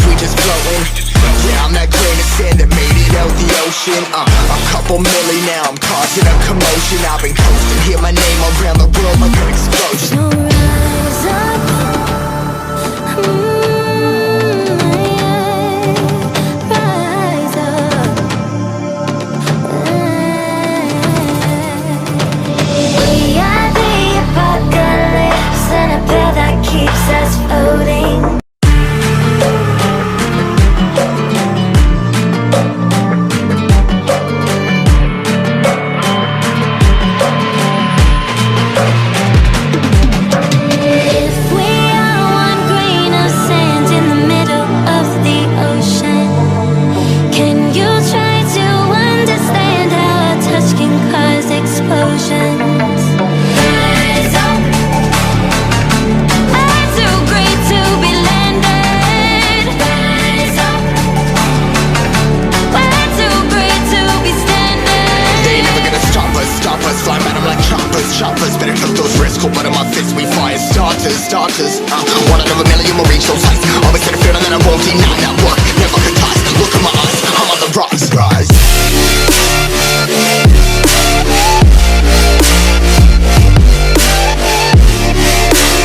we just floating. Yeah, I'm that grain of sand that made it out the ocean. A couple milli now, I'm causing a commotion. I've been coasting, hear my name around the world like an explosion. So rise up, rise up. We are the apocalypse, and a pill that keeps us floating. Choppers, better took those risks. Cold blood in my fists, we fire starters. One out of a million will reach those heights. Always had a feeling that I won't deny. That work never could toss. Look at my eyes, I'm on the rocks.